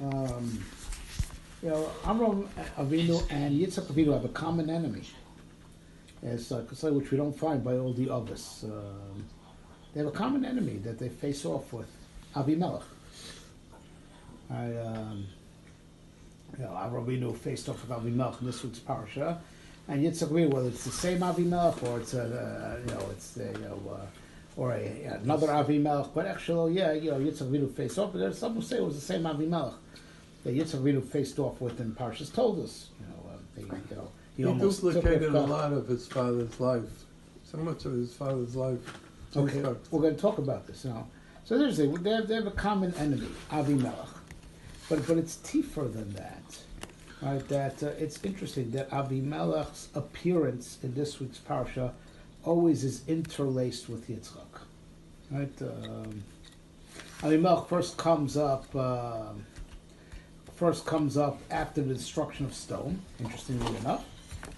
Amram Avinu and Yitzchak Avinu have a common enemy. It's which we don't find by all the others. They have a common enemy that they face off with, Avimelech. Avram Avinu faced off with Avimelech in this week's parasha, and Yitzchak Avinu, whether it's the same Avimelech or it's another Avimelech, but actually, Yitzchak Avinu faced off. But there's some who say it was the same Avimelech that Yitzchak Avinu faced off with, and Parshas told us. He duplicated a lot of his father's life, so much of his father's life. Okay, we're going to talk about this now. So they have a common enemy, Avimelech, but it's deeper than that, right? That it's interesting that Avimelech's appearance in this week's parsha always is interlaced with Yitzchak, right? Avimelech first comes up after the destruction of stone. Interestingly enough,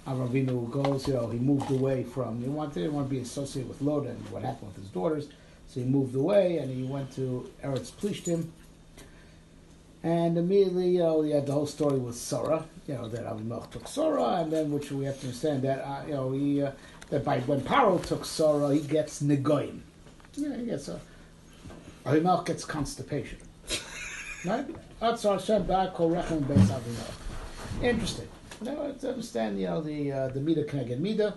Avram Avinu goes, he moved away from, he didn't want to be associated with Lot and what happened with his daughters, so he moved away and he went to Eretz Plishtim, and immediately, he had the whole story with Sarah, that Avimelech took Sarah, and then, which we have to understand that, when Paro took Sarah, he gets Negoim. Avimelech gets constipation. Right? Interesting. Now, to understand, the Midah Keneged Midah.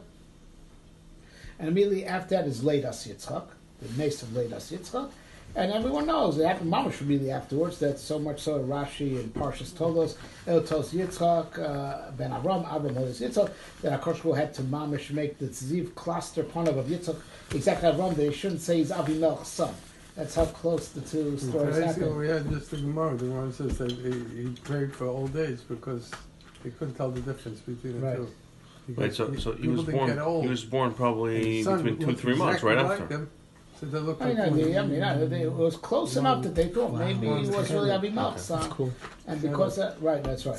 And immediately after that is Leidas Yitzchak, the Nes of Leidas Yitzchak. And everyone knows, it happened mamash immediately afterwards, that so much so Rashi and Parshas told us, Elotos Yitzchak, Ben Avram Leidas Yitzchak, that HaKadosh Baruch Hu had to mamash make the Tziv cluster panav of Yitzchak, exactly Avram, that he shouldn't say he's Avimelech's son. That's how close the two stories happen. We had just the Gemara. The one says that he prayed for old age because he couldn't tell the difference between the two. Right. So he was born. He was born probably between 2 and 3 months, right after. Them, so they looked it was close enough that they thought maybe he was really Avimelech's son. That's cool. And because that's right. So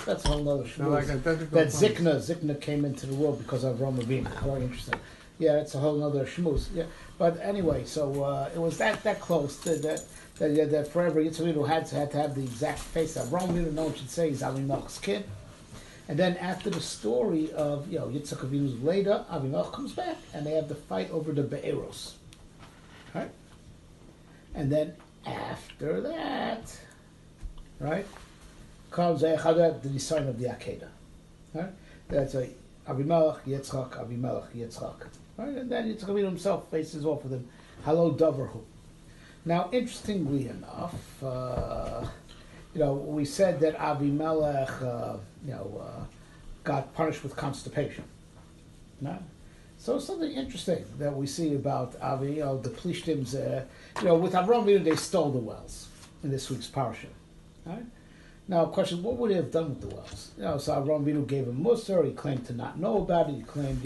that's a whole other shmuz. That Zikna came into the world because of Avram Avinu. Very interesting. Yeah, it's a whole other shmuz. Yeah, but anyway, so it was that close that forever Yitzchak Avinu had to have the exact face. Avram Avinu, no one should say he's Avimelech's kid. And then after the story of Yitzchak Avinu's later, Avimelech comes back and they have the fight over the Be'eros. Right? And then after that, right, comes the design of the Akedah. Right? That's Avimelech, Yitzchak. Right? And then Yitzchak Avinu himself faces off with him. Halo Davarhu. Now, interestingly enough, we said that Avimelech, got punished with constipation. No? So something interesting that we see about Avi, the Plishtim's, with Avram Avinu, they stole the wells in this week's parasha. Right? Now, question: what would they have done with the wells? So Avram Avinu gave him Musar. He claimed to not know about it. He claimed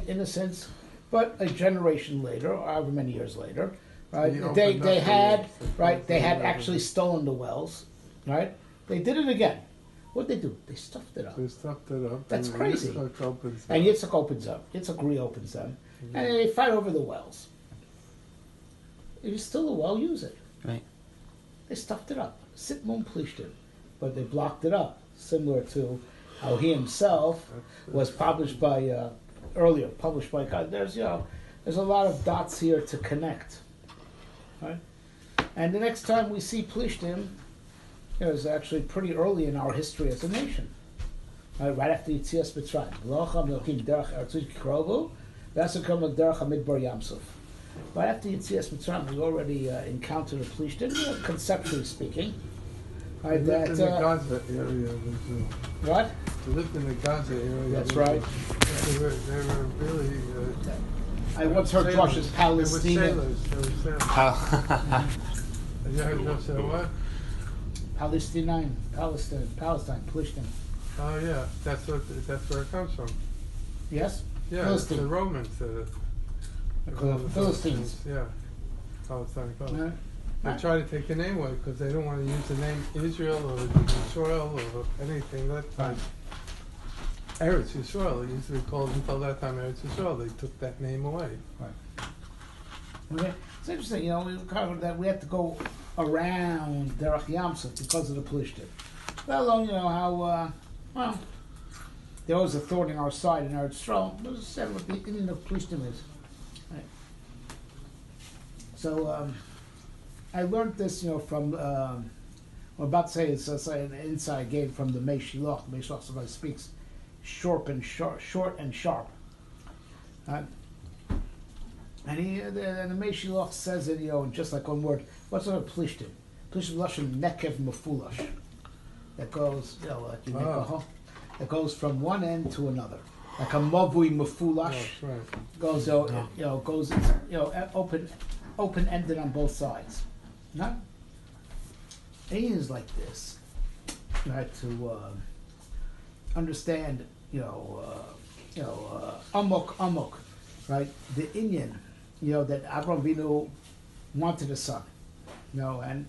innocence. But a generation later, or however many years later, right? They had actually stolen the wells, right? They did it again. What did they do? They stuffed it up. That's crazy. And Yitzchak opens up. Yitzchak reopens them. Mm-hmm. And they fight over the wells. If it's still a well, use it. Right. They stuffed it up. Sitmum Plishtim. But they blocked it up. Similar to how he himself was published by God. There's a lot of dots here to connect. Right? And the next time we see Plishtim, it was actually pretty early in our history as a nation. Right after Yitzias Mitzrayim. Right after Yitzias Mitzrayim, we already encountered a Plishtim, conceptually speaking. Right, they lived in the Gaza area. What? They lived in the Gaza area. That's right. They were really... I once heard Josh's Palestinian. They were sailors. You heard Josh say what? Palestine, Plishtim. Oh yeah, that's where it comes from. Yes? Yeah, Philistine. the Romans. Philistines. Yeah, Palestine. No. They try to take the name away because they don't want to use the name Israel or Yisrael or anything that time. Eretz Yisrael, it used to be called until that time Eretz Yisrael. They took that name away. Right. Okay. It's interesting, we covered that we have to go around Derech Yamsuf because of the Plishtim. Let alone, how, there was a thorn in our side in Eretz Yisrael. It was said what the Indian of Plishtim is. Right. So, I learned this, from, I'm about to say it's an inside game from the Mei Shiloch. The Mei Shiloch somebody speaks short and sharp. Right? And the Mei Shiloch says it, in just like one word. What's a Plishtim? Plishtim Lashon Nekev Mefulash. That goes, like you make a hole. That goes from one end to another. Like a Mavui Mefulash. Oh, right. Goes, goes, open-ended on both sides. Not Ain is like this, right? To understand, amok, right? The Inyan, that Avraham Avinu wanted a son, and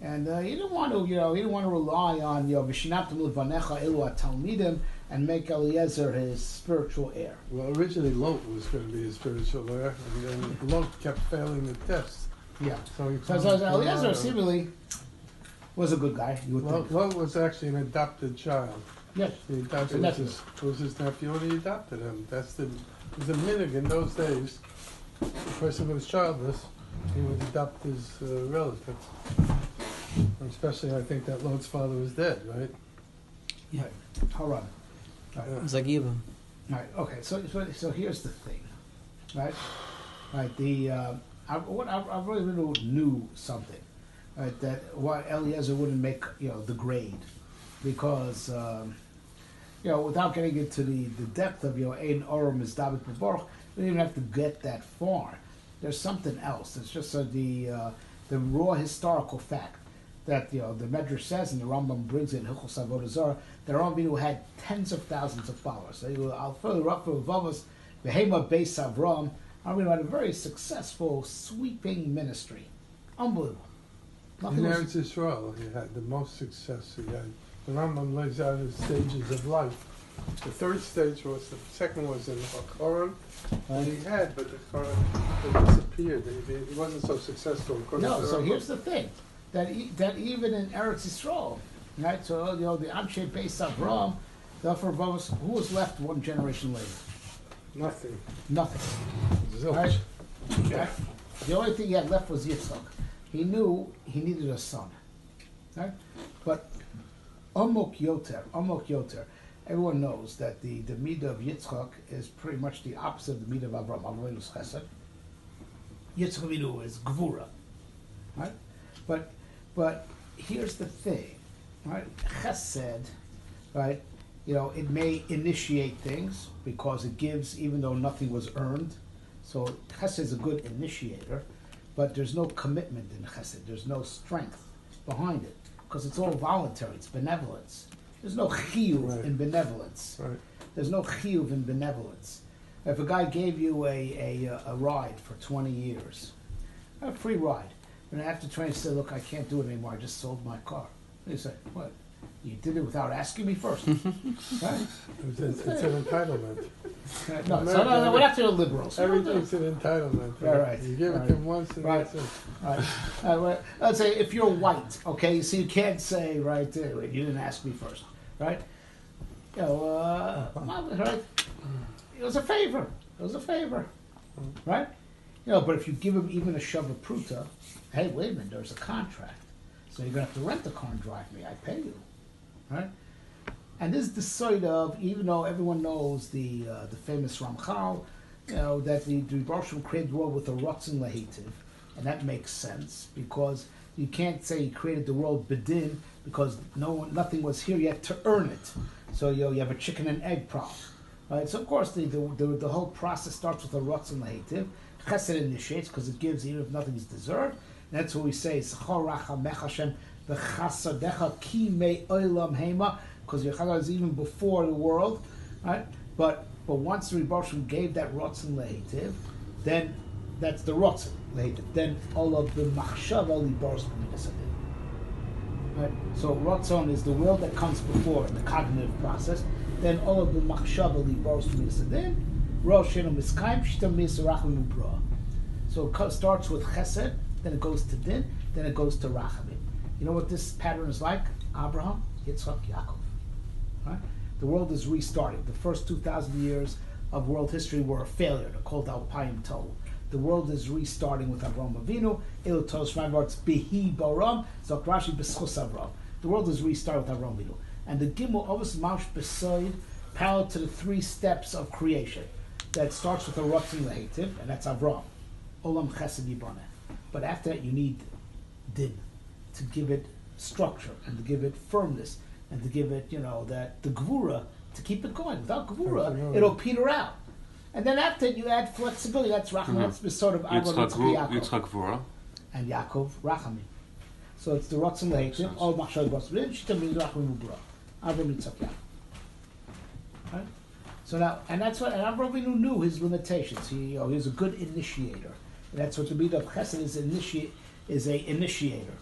he didn't want to, he didn't want to rely on, Vishnaptim Levanecha Elu Talmidim and make Eliezer his spiritual heir. Well, originally Lot was going to be his spiritual heir, and then Lot kept failing the test. Yeah. So Eliezer seemingly was a good guy. You would think. Lot was actually an adopted child. Yes. He adopted was his nephew, and he adopted him. It was a minhag in those days. The person who was childless, he would adopt his relatives. Especially, I think that Lot's father was dead, right? Yeah. Right. Hold on. Right. Zagibah. Right. Okay. So here's the thing, right? Right. I really knew something, right? That why Eliezer wouldn't make the grade, because without getting into the depth of Ein Orim is David Baruch, we don't even have to get that far. There's something else. It's just the raw historical fact that the Medrash says, and the Rambam brings in Hilchos Avodah Zarah, that Avraham Avinu had tens of thousands of followers. So Al further up for Vavos, Behema Beis Avram. Avinu had a very successful, sweeping ministry. Unbelievable. In Eretz Yisrael, he had the most success. He had. The Rambam lays out his stages of life. The third stage the second was in Hakoram. He had, but the Hakoram disappeared. He wasn't so successful. No, so here's the thing. That even in Eretz Yisrael, right? So, the Anshe Beis Avram, therefore, who was left one generation later? Nothing. Right? Yeah. The only thing he had left was Yitzchak. He knew he needed a son. Right? But Amok Yoter, everyone knows that the midah of Yitzchak is pretty much the opposite of the midah of Avram. Avram is chesed. Yitzchak Avinu is gvura. Right? But here's the thing, right? Chesed, right? It may initiate things because it gives, even though nothing was earned. So chesed is a good initiator, but there's no commitment in chesed. There's no strength behind it because it's all voluntary. It's benevolence. There's no chiyuv in benevolence. Right. There's no chiyuv in benevolence. If a guy gave you a ride for 20 years, a free ride, and after 20 say, look, I can't do it anymore. I just sold my car. You say, what? You did it without asking me first, right? It's an entitlement. No, we're not the liberals. Everything's an entitlement. Yeah, right. You give it to them once, and that's it. Right. Let's say if you're white, okay, so you can't say you didn't ask me first, right? Right? It was a favor. Right? But if you give him even a shava pruta, hey, wait a minute, there's a contract, so you're gonna have to rent the car and drive me. I pay you. Right? And this is the side of, even though everyone knows the famous Ramchal, that the Baruch created the world with a Ratzon Lahitiv, and that makes sense because you can't say he created the world bedin because nothing was here yet to earn it. So you have a chicken and egg problem, right? So of course the whole process starts with a Ratzon Lahitiv. Chesed initiates because it gives even if nothing is deserved. And that's what we say. Because Yechada is even before the world, right? But once the Rebbe gave that Ratzon Lehitiv, then that's the Ratzon Lehitiv. Then all of the Machshava Libars B'Minasadim. Right? So Ratzon is the will that comes before the cognitive process. Then all of the Machshava Libars B'Minasadim. Rosh Shenu Miskayim Shita Misarachim Ubra. So it starts with Chesed, then it goes to Din, then it goes to Rachamim. You know what this pattern is like? Abraham, Yitzchak, Yaakov. Right? The world is restarting. The first 2,000 years of world history were a failure. They're called Alpayim Tohu. The world is restarting with Avram Avinu. Ilu Tos Shmaivarts Bihi Baram. Zok Rashi B'schus Avram. The world is restarting with Avram Avinu. And the Gimel Ovus Maush Besoid, parallel to the 3 steps of creation. That starts with a Ratzon Lehetiv, and that's Avram. Olam Chesed Yiboneh. But after that you need Din to give it structure and to give it firmness and to give it, that the Gvura to keep it going. Without Gvura, it'll peter out. And then after you add flexibility, that's Rachamim. That's the sort of Yitzchak Gvura. And Yaakov, Rachamim. So it's the Ratzon Lehetiv, all Machshad Ratzon Lehetiv, Rachamim Ubra. Avram Yitzchak Yaakov. Right? So now, and that's what, and Avram Avinu knew his limitations. He was a good initiator. And that's what the Midah of Chesed is a initiator.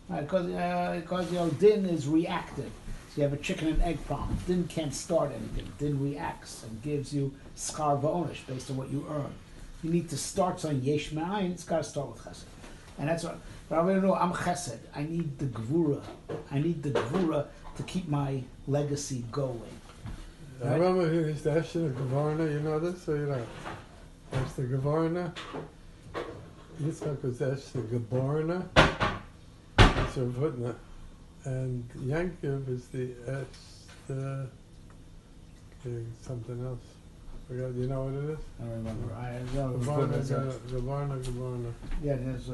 Right? Because Din is reactive. So you have a chicken and egg problem. Din can't start anything. Din reacts and gives you schar v'onish based on what you earn. You need to start something yesh ma'ayin. It's got to start with Chesed. And that's what. But I want to know. I'm Chesed. I need the Gvura. I need the Gvura to keep my legacy going. Right? I remember he used to ask the Gavarna, you know this, or you know? Ask the Gavarna. Yitzchak was asked the Gavarna. That's a Vutna. And Yankiv is something else. Forgot, you know what it is? I don't remember. I know Gavarna. Yeah, there's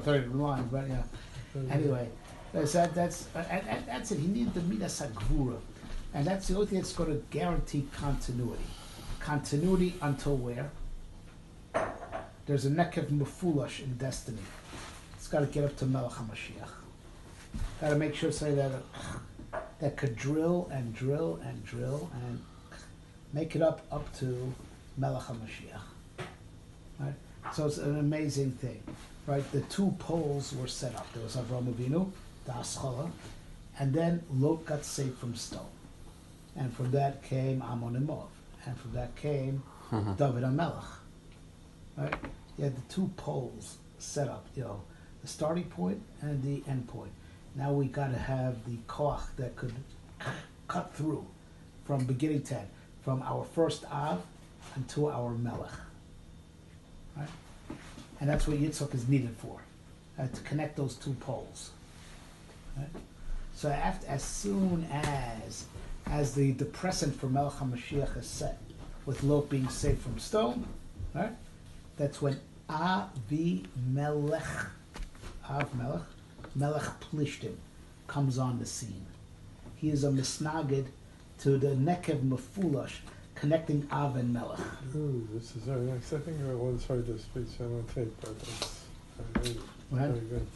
third line, but yeah. Anyway, that's it. He needed the Midas HaGvura. And that's the only thing that's going to guarantee continuity. Continuity until where? There's a Nekev Mefulash in destiny. It's got to get up to Melech HaMashiach. Got to make sure, say that could drill and drill and drill and make it up to Melech HaMashiach. Right? So it's an amazing thing. Right? The 2 poles were set up. There was Avram Avinu, the Aschala, and then Lot got saved from stone. And from that came Ammon and Moab. And from that came David HaMelech. Right? You had the 2 poles set up, the starting point and the end point. Now we got to have the koach that could cut through from beginning to end, from our first Av until our Melech. Right? And that's what Yitzchak is needed for, to connect those 2 poles. Right? So as soon as the precedent for Melech HaMashiach is set, with Lot being saved from stone, right? That's when Avimelech, Melech Plishtim, comes on the scene. He is a misnagid to the Nekev Mefulash, connecting Av and Melech. Ooh, this is very nice. I think I once heard this speech on tape, but it's very good.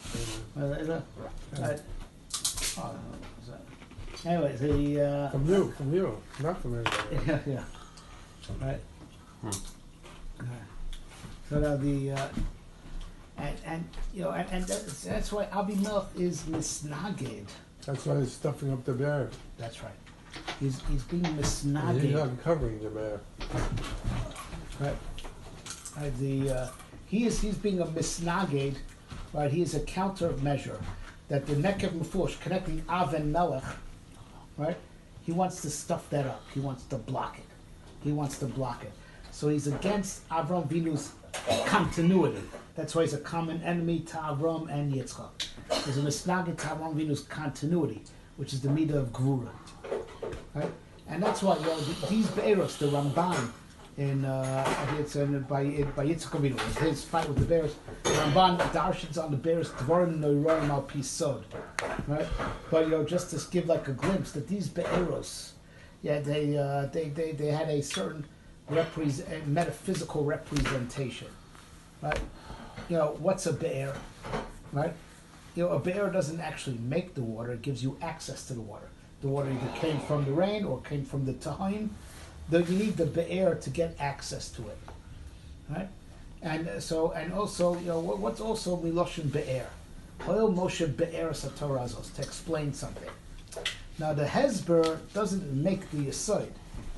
Anyway, from you, not from everybody. Yeah. Right. So now that's why Avimelech is misnagid. That's why he's stuffing up the bear. That's right. He's being misnagid. He's uncovering the bear. Right. He's being a misnagid. Right. He is a countermeasure that the Nekev Mefulash connecting Av and Melech. Right. He wants to stuff that up. He wants to block it. So he's against Avram Avinu's continuity. That's why he's a common enemy to Avram and Yitzchak. He's a misnagid to Avram Avinu's continuity, which is the midah of Gvura. Right? And that's why these Be'eros, the Ramban, I think it's by Yitzchak Avinu, his fight with the bears. The Ramban darshans on the bears, Dvarim Noiroim al Pi Sod. Right? But just to give like a glimpse that these Be'eros, they had a certain metaphysical representation, right? What's a be'er, right? A be'er doesn't actually make the water; it gives you access to the water. The water either came from the rain or came from the tahim. You need the be'er to get access to it, right? And also, what's also miloshin be'er? Hoil Moshe be'er satorazos, to explain something. Now the hezber doesn't make the yesod.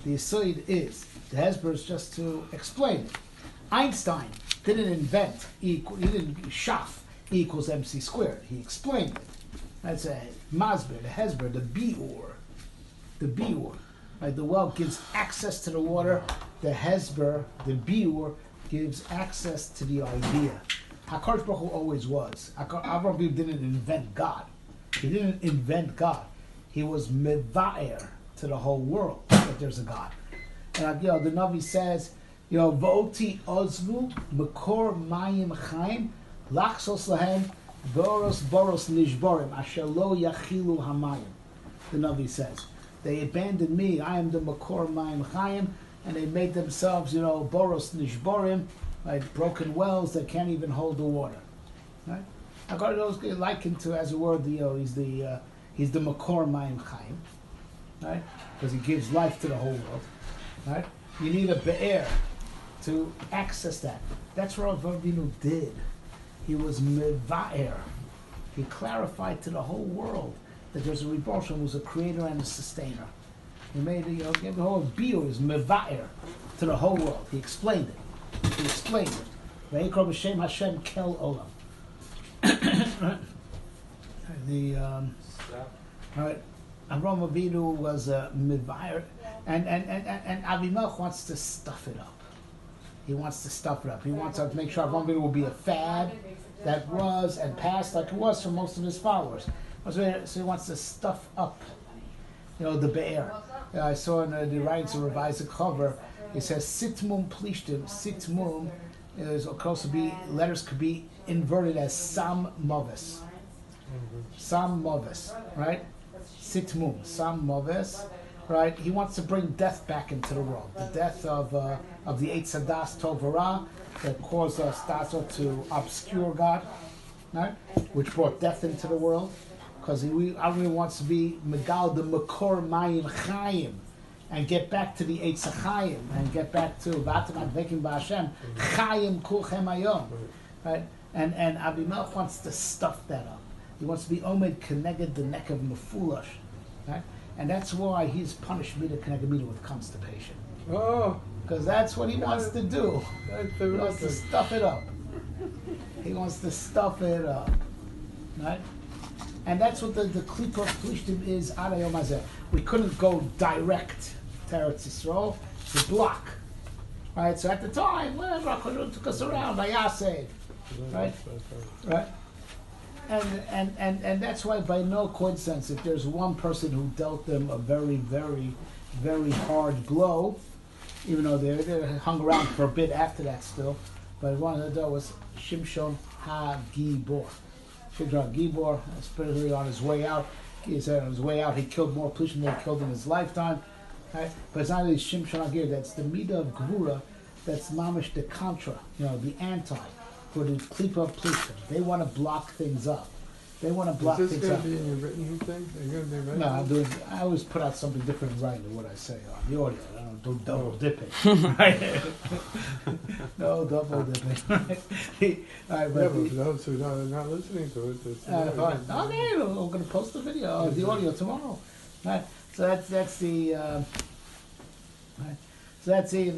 The yesod is. The hezber is just to explain it. Einstein didn't invent, he didn't shaf. E equals MC squared. He explained it. That's a Masber, the Hezber, the Biur. The Biur. Right? The well gives access to the water. The Hezber, the Biur, gives access to the idea. HaKadosh Baruch Hu always was. Avraham didn't invent God. He didn't invent God. He was Vayeira to the whole world that there's a God. And the Navi says, V'oti oznu mekor mayim chaim lachsos lahem boros nishborim asher lo yachilu hamayim. The Navi says, they abandoned me. I am the mekor mayim chaim, and they made themselves, boros nishborim, like broken wells that can't even hold the water. Right? HaKadosh is likened to, as a word, he's the mekor mayim chaim, right? Because he gives life to the whole world, right? You need a be'er to access that. That's what Avinu did. He was mevaer. He clarified to the whole world that there's a Rebbe Shem who's a creator and a sustainer. He made the whole biur is mevaer to the whole world. He explained it. He explained it. Vayikra b'shem Hashem kel olam. Right. Avraham Avinu was a mevaer, and Avimelech wants to stuff it up. He wants to stuff it up. He wants to make sure Avraham Avinu will be a fad that was and passed like it was for most of his followers. So he wants to stuff up, the be'er. I saw in the writings of Revised cover, it says sitmum plishtim. Sitmum is supposed to be, letters could be inverted as sam moves. Sam moves, right? Sitmum, sam moves, right? He wants to bring death back into the world. The death of the Eitz Hadas Tovara that caused us to obscure God, right? Which brought death into the world. Because Avinu wants to be Megal the Mekor Mayim Chayim and get back to the Eitz HaChayim and get back to V'atam Advekim B'Hashem Chayim Kulchem Hayom, right? And Avimelech wants to stuff that up. He wants to be Omed Keneged the neck of Mefulash, right? And that's why he's punished Mida Keneged Mida with constipation. Oh, because that's what he wants to do. He wants to stuff it up. He wants to stuff it up, right? And that's what the Klipot Plishtim is Adayom Hazeh. We couldn't go direct to Eretz Yisrael, to block. Right? So at the time, whatever, HaKadosh took us around, Ayaseh. Right? Right? And that's why, by no coincidence, if there's one person who dealt them a very, very, very hard blow, even though they hung around for a bit after that still, but one of them was Shimshon HaGibor. Shimshon HaGibor, especially on his way out. He said on his way out he killed more Plishtim than he killed in his lifetime. Right? But it's not only Shimshon HaGibor, that's the Midah of Gvura, that's mamish the contra, the anti. For the Klipa Plishtim. They want to block things up. They want to block things up. Is this going to be in your written thing? Are you going to be writing? No, I always put out something different in writing than what I say on the audio. I don't do double dipping. Right? No double dipping. Right, but for those who are not listening to it, fine. Okay, we're going to post the video, the audio tomorrow. Right? So that's the. Right? So that's the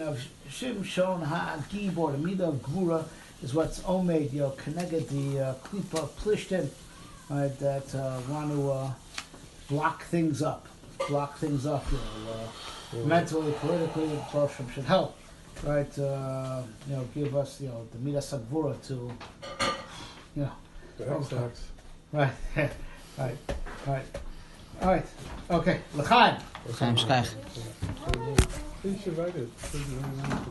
Shimshon HaGibor, the Midah of Gvura, is what's Omed, connected the Klipa Plishtim, right, that want to block things up, mentally, politically. Hashem should help, right? Give us, the Midas Sagvura to, right, all right, okay, L'chaim. L'chaim Shkach. You should write it.